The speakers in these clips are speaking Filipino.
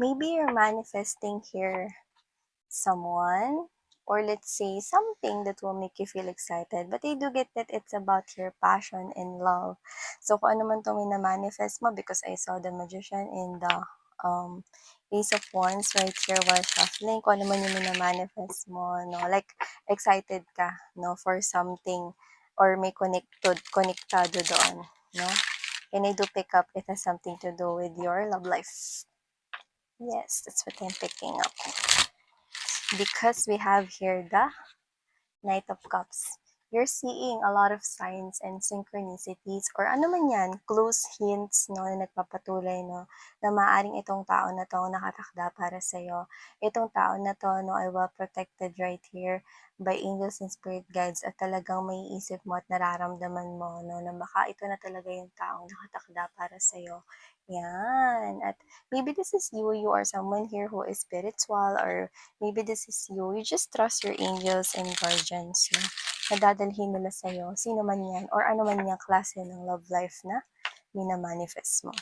maybe you're manifesting here someone, or let's say something that will make you feel excited. But I do get that it's about your passion and love. So kung ano man itong minamanifest mo, because I saw the magician in the um, Ace of Wands right here while shuffling, kung ano man yung minamanifest mo, no? Like, excited ka, no? For something, or may konektado doon, no? And I do pick up it has something to do with your love life. Yes, that's what I'm picking up. Because we have here the Knight of Cups. You're seeing a lot of signs and synchronicities, or ano man yan, clues, hints, no, na nagpapatuloy, no, na maaaring itong tao na to nakatakda para sa'yo. Itong tao na to, no, ay well protected right here by angels and spirit guides, at talagang may isip mo at nararamdaman mo, no, na baka ito na talaga yung taong nakatakda para sa'yo. Yan. At maybe this is you are someone here who is spiritual, or maybe this is you. You just trust your angels and guardians na nadadalhin nila sa'yo, sino man yan, or ano man yung klase ng love life na minamanifest mo.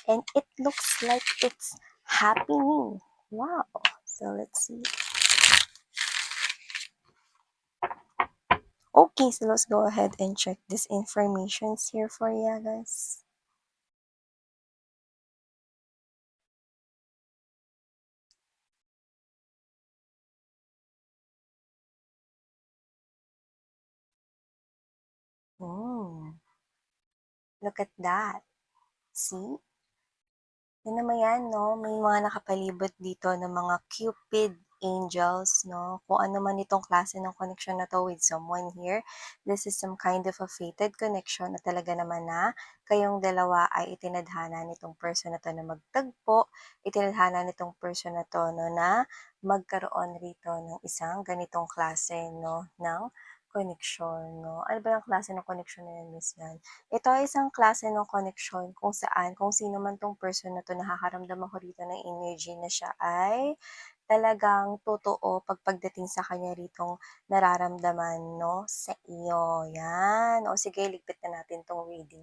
And it looks like it's happening. Wow. So let's see. Okay, so let's go ahead and check these informations here for you guys. Look at that. See? Yun naman yan, no? May mga nakapalibot dito ng mga Cupid angels, no? Kung ano man itong klase ng connection na to with someone here, this is some kind of a fated connection na talaga naman na kayong dalawa ay itinadhana nitong person na to na magtagpo, itinadhana nitong person na to, no, na magkaroon rito ng isang ganitong klase, no, ng connection, no? Ano ba yung klase ng connection na yan, Miss Yan? Ito ay isang klase ng connection kung saan, kung sino man 'tong person na 'to, nakakaramdam ako rito ng energy na siya ay talagang totoo pagdating sa kanya ritong nararamdaman, 'no, sa iyo, 'yan. O sige, ligpit na natin 'tong reading.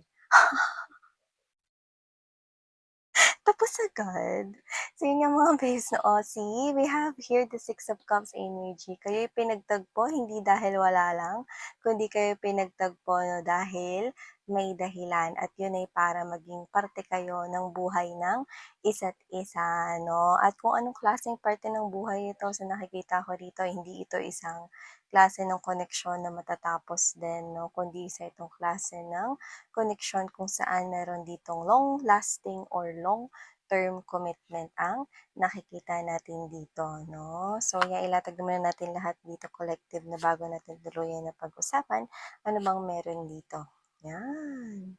Tapos agad. So, yun yung mga babes na, see, we have here the Six of Cups energy. Kayo'y pinagtagpo, hindi dahil wala lang, kundi kayo pinagtagpo, no, dahil may dahilan. At yun ay para maging parte kayo ng buhay ng isa't isa, no? At kung anong klaseng parte ng buhay ito sa nakikita ko rito, hindi ito isang klase ng koneksyon na matatapos din, no? Kundi isa itong klase ng connection kung saan meron ditong long-lasting or long-term commitment ang nakikita natin dito, no? So, yan, ilatag naman natin lahat dito collective na bago natin tuluyan na pag-usapan ano bang meron dito. Yan.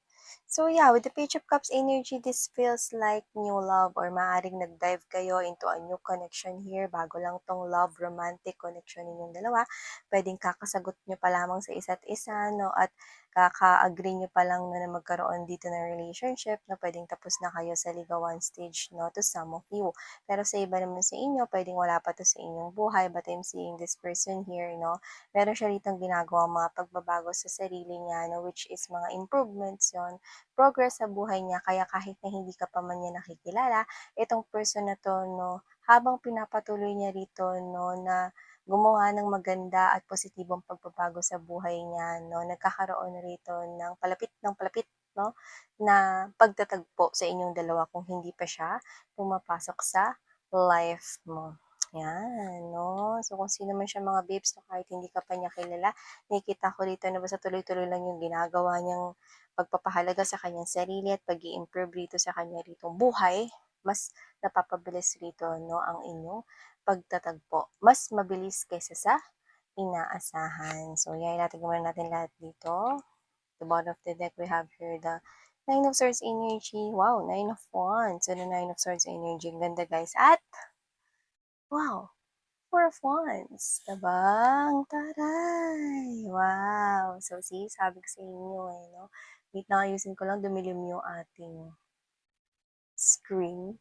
So yeah, with the Page of Cups energy, this feels like new love, or maaring nag-dive kayo into a new connection here. Bago lang tong love, romantic connection ninyong dalawa. Pwedeng kakasagot nyo pa lamang sa isa't isa, no? At kaka-agree nyo pa lang na magkaroon dito ng relationship, na pwedeng tapos na kayo sa ligawan stage, no? To some of you. Pero sa iba naman sa inyo, pwedeng wala pa to sa inyong buhay, but I'm seeing this person here, no? Meron siya ritong ginagawa mga pagbabago sa sarili niya, no? Which is mga improvements yon, progress sa buhay niya. Kaya kahit na hindi ka pa man niya nakikilala, itong person na to, no, habang pinapatuloy niya rito, no, na gumawa ng maganda at positibong pagbabago sa buhay niya, no, nagkakaroon rito ng palapit, no, na pagtatagpo sa inyong dalawa kung hindi pa siya pumapasok sa life mo. Yan, no? So, kung sino man siya mga babes, no, kahit hindi ka pa niya kilala, nakikita ko rito na basta tuloy-tuloy lang yung ginagawa niyang pagpapahalaga sa kanyang sarili at pag improve rito sa kanya ritong buhay, mas napapabilis rito, no, ang inyong pagtatagpo. Mas mabilis kaysa sa inaasahan. So, yan, natin muna natin lahat dito. The bottom of the deck, we have here the Nine of Swords energy. Wow, Nine of Wands. So, the Nine of Swords energy. Ang ganda, guys. At, wow, Four of Wands. Tabang, taray. Wow. So, see, sabi ko sa inyo, no? Wait na, ayusin ko lang, dumilim yung ating screen.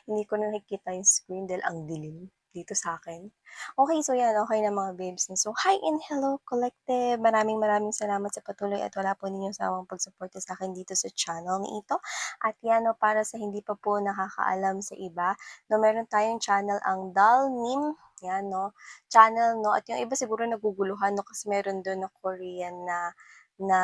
Hindi ko na nakikita yung screen dahil ang dilim. dito sa akin. Okay, so 'yan, okay na mga babes 'no. So, hi and hello collective. Maraming maraming salamat sa patuloy at wala po ninyong sawang pagsuporta sa'kin dito sa channel na ito. At 'yan 'no, para sa hindi pa po nakakaalam sa iba 'no, meron tayong channel ang Dalnim, 'yan 'no, channel 'no, at yung iba siguro naguguluhan 'no, kasi meron dun na Korean na na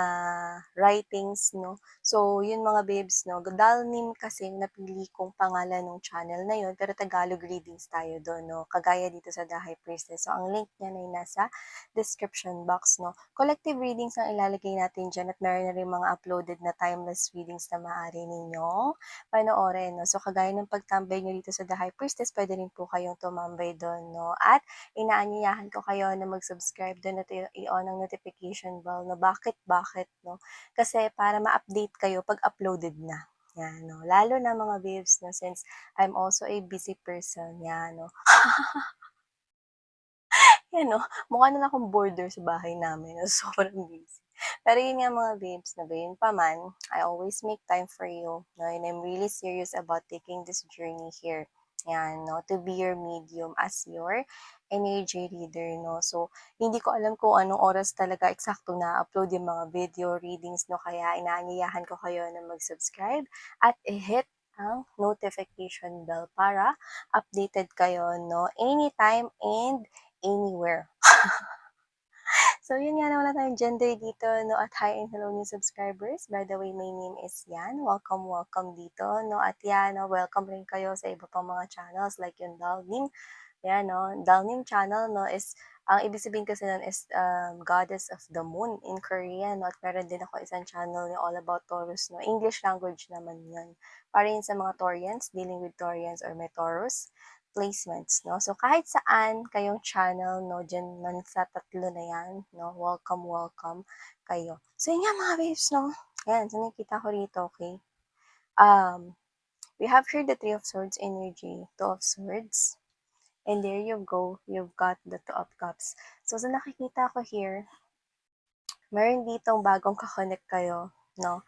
writings 'no. So, yun mga babes 'no, Dalnim kasi yung napili kong pangalan ng channel na yun, pero Tagalog readings tayo dun 'no, kagaya dito sa The High Priestess. So, ang link niyan ay nasa description box 'no. Collective readings ang ilalagay natin diyan at meron na rin mga uploaded na timeless readings na maaari ninyong panoorin 'no. So, kagaya ng pagtambay niyo dito sa The High Priestess, puwede rin po kayong tumambay dun 'no, at inaanyayahan ko kayo na mag-subscribe dun at i-on ang notification bell 'no. Bakit 'no? Kasi para ma-update kayo 'pag uploaded na, 'yan 'no. Lalo na mga babes 'no, since I'm also a busy person, 'yan 'no. 'Yan 'no, mukha na lang akong boarder sa bahay namin na sobrang busy. Pero yun nga mga babes 'no, gayunpaman, I always make time for you 'no, and I'm really serious about taking this journey here. 'Yan 'no, to be your medium as your energy reader 'no. So, hindi ko alam kung anong oras talaga eksakto na-upload yung mga video readings 'no, kaya inaanyayahan ko kayo na mag-subscribe at i-hit ang notification bell para updated kayo 'no, anytime and anywhere. So yun nga na wala tayong gender dito 'no, at hi and hello new subscribers. By the way, my name is Yan. Welcome, welcome dito 'no, at yan 'no, welcome rin kayo sa iba pang mga channels like yung Dalnim. Yan 'no, Dalnim channel 'no is ang ibig sabihin kasi nun is, Goddess of the Moon in Korean 'no, at meron din ako isang channel na all about Taurus 'no, English language naman yun. Para yun sa mga Taurians, dealing with Taurians or may Taurus placements 'no. So kahit saan kayong channel 'no, diyan man sa tatlo na 'yan 'no, welcome, welcome kayo. So yun nga mga babes 'no, ayan, so nakikita ko rito, okay. We have here the Three of Swords energy, Two of Swords, and there you go, you've got the Two of Cups. So sa nakikita ko here, meron ditong bagong ka-connect kayo 'no.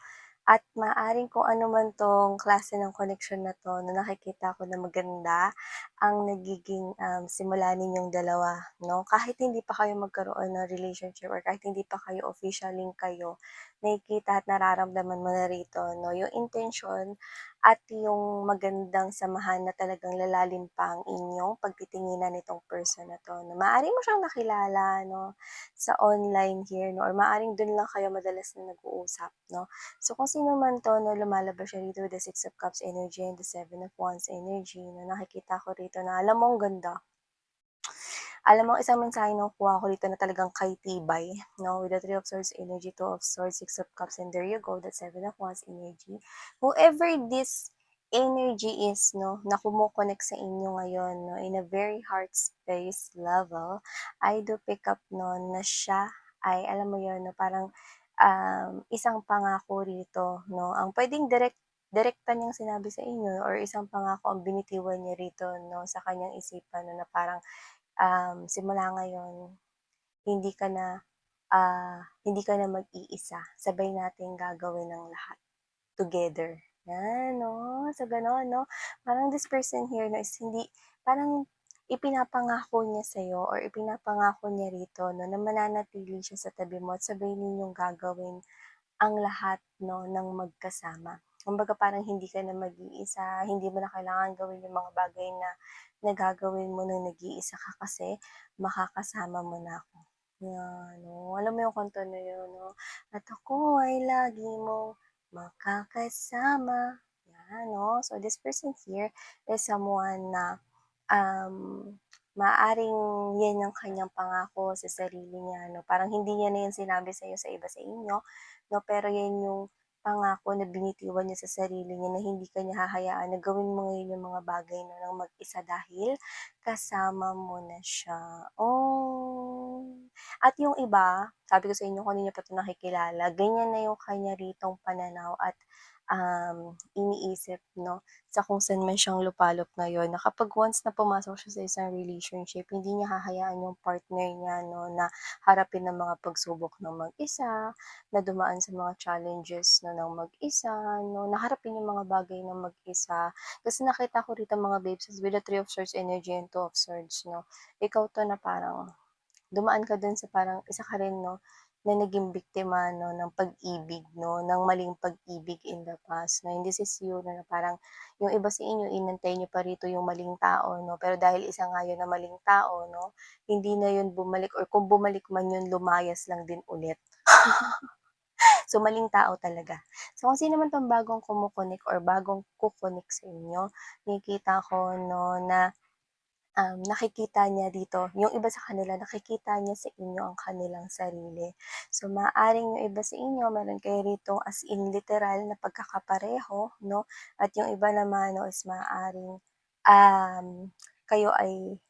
At maaaring kung ano man 'tong klase ng connection na 'to na nakikita ko na maganda ang nagiging, simula ninyong dalawa 'no. Kahit hindi pa kayo magkaroon ng relationship or kahit hindi pa kayo official link kayo, nakikita at nararamdaman mo na rito 'no, yung intention at yung magandang samahan na talagang lalalim pa ang inyong pagtitinginan nitong person na 'to 'no. Maaari mo siyang nakilala 'no, sa online here 'no, or maaaring dun lang kayo madalas na nag-uusap 'no. So, kung sino man 'to 'no, lumalabas siya dito with the Six of Cups energy and the Seven of Wands energy 'no, nakikita ko rito na alam mo ang ganda. Alam mo isang mensahe na nakukuha ko dito na talagang kay tibay 'no, with the Three of Swords energy, Two of Swords, Six of Cups, and there you go, the Seven of Wands energy. Whoever this energy is 'no, na kumo-connect sa inyo ngayon 'no, in a very heart space level, I do pick up 'no, na siya ay alam mo 'yun 'no, parang, isang pangako rito 'no, ang puwedeng direkta niyang sinabi sa inyo or isang pangako ang binitiwan niya rito 'no, sa kanyang isipan 'no, na parang simula ngayon hindi ka na, hindi ka na mag-iisa, sabay nating gagawin ang lahat together. 'Yan 'no, so gano'n 'no. Parang this person here 'no is hindi parang ipinapangako niya sa'yo or ipinapangako niya rito 'no na mananatili siya sa tabi mo at sabay ninyong gagawin ang lahat 'no ng magkasama. Kumbaga parang hindi ka na mag-iisa, hindi mo na kailangan gawin yung mga bagay na nagagawin mo nung nag-iisa ka kasi makakasama mo na ako. Yan 'no, alam mo yung kanta na yun 'no, "At ako ay lagi mong makakasama." Yan 'no, so this person here is someone na, maaaring yan ang kanyang pangako sa sarili niya 'no, parang hindi niya na yan sinabi sa'yo sa iba sa inyo 'no, pero yan yung pangako na binitiwan niya sa sarili niya na hindi ka niya hahayaan na gawin mo ngayon yung mga bagay na ng mag-isa dahil kasama mo na siya. Oh, at yung iba, sabi ko sa inyo kanina pa 'to nakikilala, ganyan na yung kanya ritong pananaw at, iniisip 'no, sa kung saan man siyang lupalop ngayon na kapag once na pumasok siya sa isang relationship, hindi niya hahayaan yung partner niya 'no, na harapin ang mga pagsubok ng mag-isa, na dumaan sa mga challenges na ng mag-isa 'no, na harapin yung mga bagay ng mag-isa. Kasi nakita ko rito mga babes is with the Three of Swords energy and Two of Swords 'no, ikaw 'to na parang dumaan ka dun sa parang isa ka rin 'no, na naging biktima 'no ng pag-ibig 'no, ng maling pag-ibig in the past 'no. And this is you na parang yung iba sa inyo inantay niyo pa rito yung maling tao 'no, pero dahil isa nga yun na maling tao 'no, hindi na yun bumalik or kung bumalik man yun lumayas lang din ulit. So, maling tao talaga. So, kung sino man 'tong bagong kumo-connect or bagong ko-connect sa inyo, nakikita ko 'no na nakikita niya dito, yung iba sa kanila nakikita niya sa inyo ang kanilang sarili. So, maaaring yung iba sa inyo meron kayo rito as in literal na pagkakapareho 'no, at yung iba naman 'no is maaaring, um, kayo ay,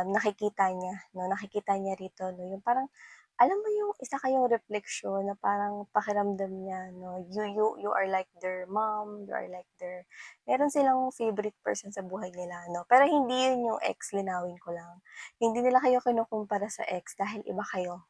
nakikita niya 'no, nakikita niya rito 'no, yung parang alam mo yung isa kayong refleksyon na parang pakiramdam niya 'no, you are like their mom, you are like their meron silang favorite person sa buhay nila 'no, pero hindi yun yung ex, linawin ko lang. Hindi nila kayo kinukumpara sa ex dahil iba kayo.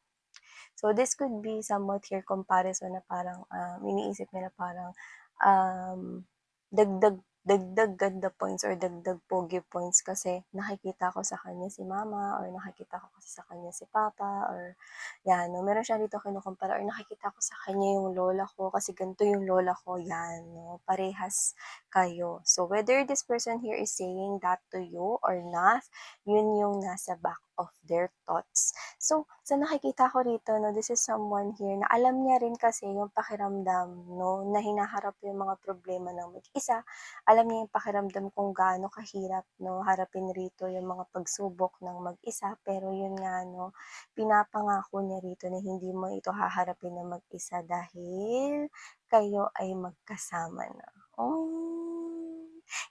So, this could be somewhat here comparison na parang, iniisip nila parang, um, dagdag dagdag ganda points or dagdag pogi points kasi nakikita ko sa kanya si mama or nakikita ko kasi sa kanya si papa or 'yan 'no. Meron siya dito kinukumpara or nakikita ko sa kanya yung lola ko kasi ganito yung lola ko, 'yan 'no, parehas kayo. So, whether this person here is saying that to you or not, yun yung nasa back of their thoughts. So, sa nakikita ko rito 'no, this is someone here na alam niya rin kasi yung pakiramdam 'no, na hinaharap yung mga problema ng mag-isa. Alam niya yung pakiramdam kung gaano kahirap 'no, harapin rito yung mga pagsubok ng mag-isa. Pero yun nga 'no, pinapangako niya rito na hindi mo ito haharapin ng mag-isa dahil kayo ay magkasama na.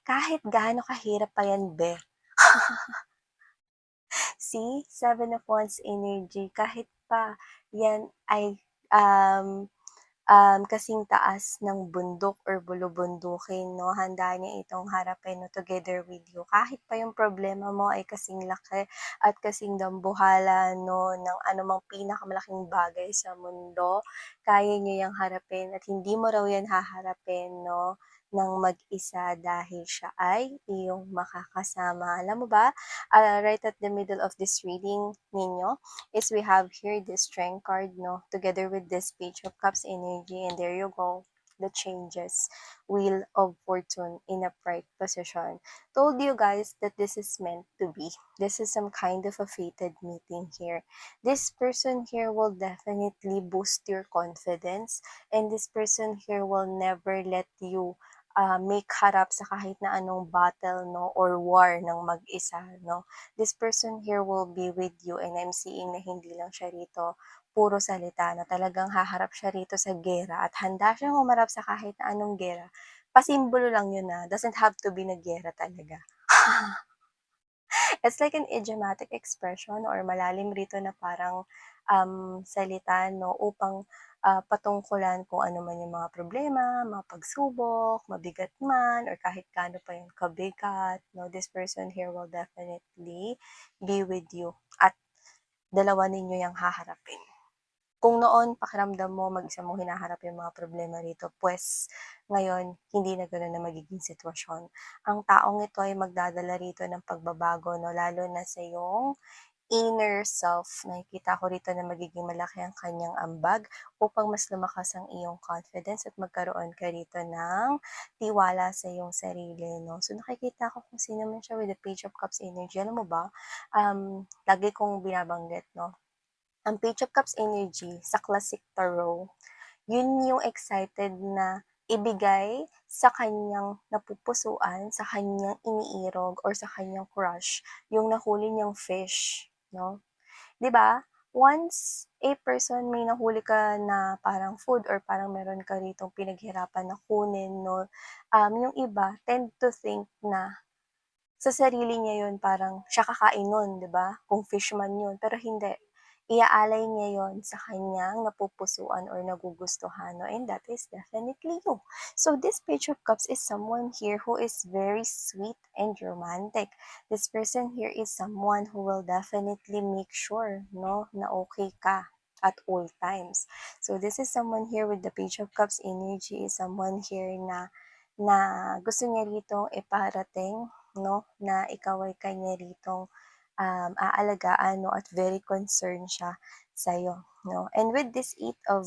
Kahit gaano kahirap pa yan be. See, Seven of Wands energy kahit pa yan ay, kasing taas ng bundok or bulubundukin 'no, handa niya itong harapin 'no, together with you. Kahit pa yung problema mo ay kasing laki at kasing dambuhala 'no, ng anumang pinakamalaking bagay sa mundo, kaya niyo yang harapin at hindi mo raw yan haharapin 'no, ng mag-isa dahil siya ay iyong makakasama. Alam mo ba, right at the middle of this reading ninyo is we have here this strength card, no, together with this page of cups energy, and there you go, the changes, wheel of fortune in a bright position. Told you guys that this is meant to be. This is some kind of a fated meeting here. This person here will definitely boost your confidence, and this person here will never let you make harap sa kahit na anong battle no or war ng mag-isa no. This person here will be with you, and I'm seeing na hindi lang siya rito puro salita na talagang haharap siya rito sa gera at handa siyang humarap sa kahit na anong gera. Pasimbolo lang yun na doesn't have to be na gera talaga. It's like an idiomatic expression or malalim rito na parang salita no upang patungkulan kung ano man yung mga problema, mga pagsubok, mabigat man, or kahit gaano pa yung kabigat, no, this person here will definitely be with you at dalawa ninyo yung haharapin. Kung noon pakiramdam mo mag-isa mo hinaharap yung mga problema rito, pues ngayon hindi na gano'n na magiging sitwasyon. Ang taong ito ay magdadala rito ng pagbabago 'no, lalo na sa iyong inner self. Nakikita ko rito na magiging malaki ang kanyang ambag upang mas lumakas ang iyong confidence at magkaroon ka rito ng tiwala sa iyong sarili 'no. So nakikita ko kung sino man siya with the Page of Cups energy. Alam mo ba, lagi kong binabanggit 'no, ang Page of Cups energy sa classic tarot, yun yung excited na ibigay sa kanyang napupusuan, sa kanyang iniirog or sa kanyang crush, yung nahuli niyang fish, 'no? 'Di ba? Once a person may nahuli ka na parang food or parang meron ka ritong pinaghirapan na kunin 'no, yung iba tend to think na sa sarili niya yun parang siya kakain nun, 'di ba? Kung fish man yun, pero hindi. Iaalay niya yon sa kanyang napupusuan or nagugustuhan, no? And that is definitely you. So this Page of Cups is someone here who is very sweet and romantic. This person here is someone who will definitely make sure, no, na okay ka at all times. So this is someone here with the Page of Cups energy, is someone here na gusto niya ritong iparating, no, na ikaw ay kanya ritong aalagaan, no, at very concerned siya sa'yo, no. And with this Eight of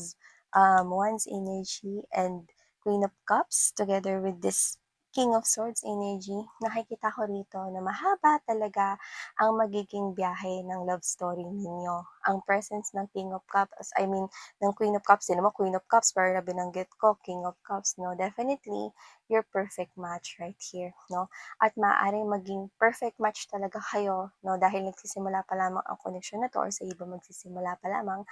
Wands energy and Queen of Cups together with this King of Swords energy, nakikita ko rito na mahaba talaga ang magiging biyahe ng love story ninyo. Ang presence ng King of Cups, I mean, ng Queen of Cups, din naman Queen of Cups, para na binanggit ko, King of Cups, no? Definitely, your perfect match right here, no? At maaaring maging perfect match talaga kayo, no? Dahil nagsisimula pa lamang ang connection na to or sa iba magsisimula pa lamang,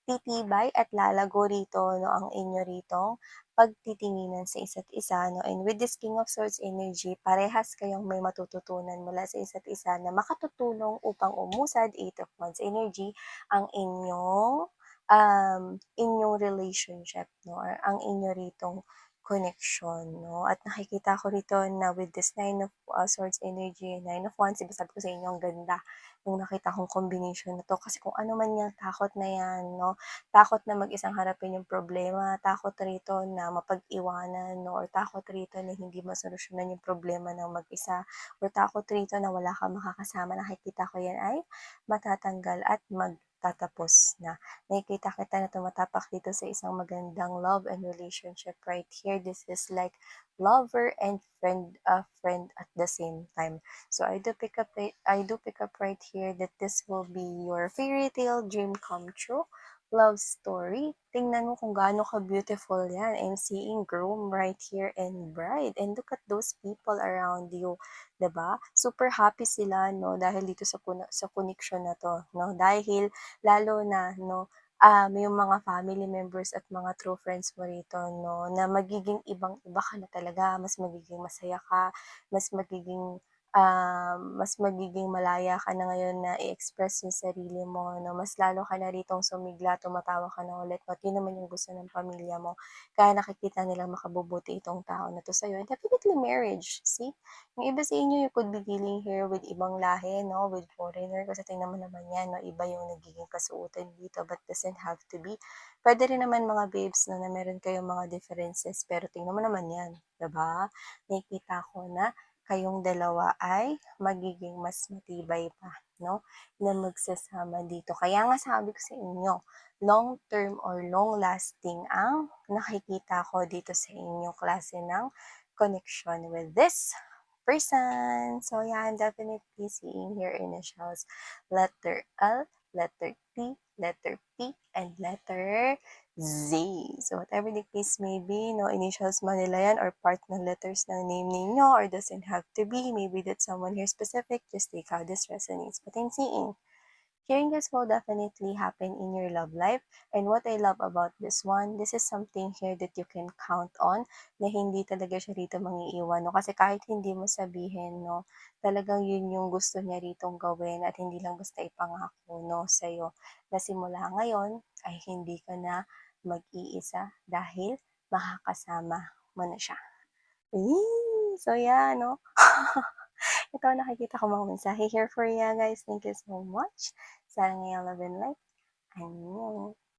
titibay at lalago rito, no, ang inyo ritong pagtitinginan sa isa't isa, no. And with this King of Swords energy, parehas kayong may matututunan mula sa isa't isa na makatutulong upang umusad. Eight of Wands energy ang inyong relationship, no, or ang inyo ritong connection, no. At nakikita ko rito na with this Nine of Swords energy, Nine of Wands, diba sabi ko sa inyo ang ganda nung nakita kong combination na 'to, kasi kung ano man yang takot na 'yan, 'no, takot na mag-isang harapin yung problema, takot rito na mapag-iwanan, 'no, or takot rito na hindi masolusyonan yung problema ng mag-isa, or takot rito na wala kang makakasama, nakikita ko 'yan ay matatanggal at magtatapos na. Nakikita kita na tumatapak dito sa isang magandang love and relationship right here. This is like lover and friend at the same time. So I do pick up right here that this will be your fairy tale dream come true love story. Tingnan mo kung gaano ka-beautiful yan. I'm seeing groom right here and bride. And look at those people around you. 'Di ba? Super happy sila, no, dahil dito sa connection na to, no? Dahil lalo na, no, yung mga family members at mga true friends mo rito, no, na magiging ibang-iba ka na talaga, mas magiging masaya ka, mas magiging mas magiging malaya ka na ngayon na i-express yung sarili mo, no? Mas lalo ka na ritong sumigla, tumatawa ka na ulit, no? Yun naman yung gusto ng pamilya mo. Kaya nakikita nilang makabubuti itong tao na to sa'yo. And definitely marriage, see? Yung iba sa inyo, you could be dealing here with ibang lahi, no? With foreigner, kasi tingnan mo naman yan, no? Iba yung nagiging kasuotan dito, but doesn't have to be. Pwede rin naman mga babes, no, na meron kayong mga differences, pero tingnan mo naman yan, diba? Nakikita ko na kayong dalawa ay magiging mas matibay pa, no, na magsasama dito. Kaya nga sabi ko sa inyo, long term or long lasting ang nakikita ko dito sa inyong klase ng connection with this person. So yeah, I'm definitely seeing here initials letter L, letter T, letter P, and letter Z. So whatever the case may be, no, initials man nila yan or part ng letters ng name ninyo, or doesn't have to be, maybe that someone here specific, just take how this resonates. But I'm seeing changes will definitely happen in your love life. And what I love about this one, this is something here that you can count on na hindi talaga siya rito mangiiwan, no? Kasi kahit hindi mo sabihin, no, talagang yun yung gusto niya ritong gawin at hindi lang basta ipangako, no, sa'yo na simula ngayon ay hindi ka na mag-iisa dahil makakasama mo na siya. So yeah, no? Ito nakikita ko mga mensahe here for you guys. Thank you so much. Sana ngayong love and light. Annyeong.